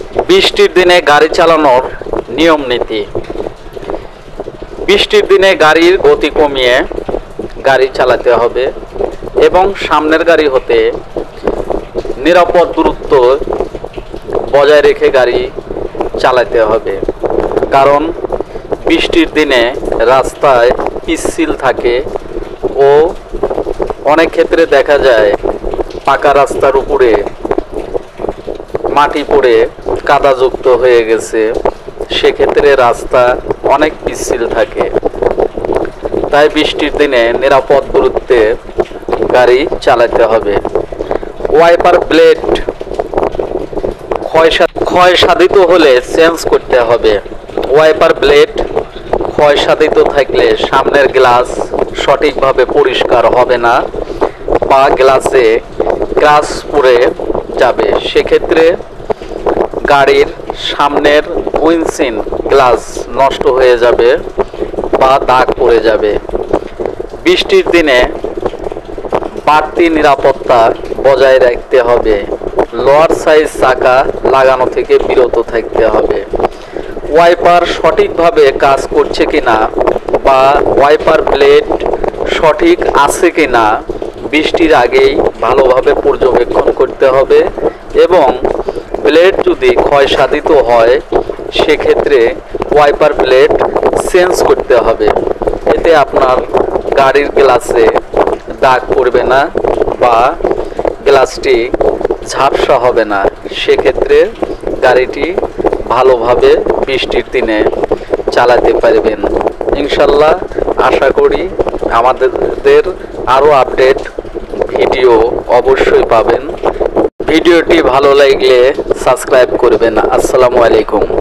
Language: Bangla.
বৃষ্টির দিনে গাড়ি চালানোর নিয়ম নীতি। বৃষ্টির দিনে গাড়ির গতি কমিয়ে গাড়ি চালাতে হবে এবং সামনের গাড়ি হতে নিরাপদ দূরত্ব বজায় রেখে গাড়ি চালাতে হবে। কারণ বৃষ্টির দিনে রাস্তায় পিচ্ছিল থাকে ও অনেক ক্ষেত্রে দেখা যায় পাকা রাস্তার উপরে মাটি পড়ে কাদাযুক্ত হয়ে গেছে, সেক্ষেত্রে রাস্তা অনেক পিচ্ছিল থাকে। তাই বৃষ্টির দিনে নিরাপদ দূরত্বে গাড়ি চালাতে হবে। ওয়াইপার ব্লেড ক্ষয় সাধিত হলে চেঞ্জ করতে হবে। ওয়াইপার ব্লেড ক্ষয় সাধিত থাকলে সামনের গ্লাস সঠিকভাবে পরিষ্কার হবে না বা গ্লাসে ক্রাচ পড়ে যাবে, সেক্ষেত্রে গাড়ির সামনের উইন্ডশিল্ড গ্লাস নষ্ট হয়ে যাবে বা দাগ পড়ে যাবে। বৃষ্টির দিনে বাড়তি নিরাপত্তা বজায় রাখতে হবে। লোয়ার সাইজ চাকা লাগানো থেকে বিরত থাকতে হবে। ওয়াইপার সঠিকভাবে কাজ করছে কিনা বা ওয়াইপার ব্লেড সঠিক আছে কিনা বৃষ্টির আগেই ভালোভাবে পর্যবেক্ষণ করতে হবে এবং ব্লেড যদি ক্ষয় সাধিত হয় সেক্ষেত্রে ওয়াইপার ব্লেড চেঞ্জ করতে হবে। এতে আপনার গাড়ির গ্লাসে দাগ পড়বে না বা গ্লাসটি ঝাপসা হবে না, সেক্ষেত্রে গাড়িটি ভালোভাবে বৃষ্টির দিনে চালাতে পারবেন। ইনশাল্লাহ আশা করি আমাদের আরও আপডেট ভিডিও অবশ্যই পাবেন। ভিডিওটি ভালো লাগলে সাবস্ক্রাইব করবেন। আসসালামু আলাইকুম।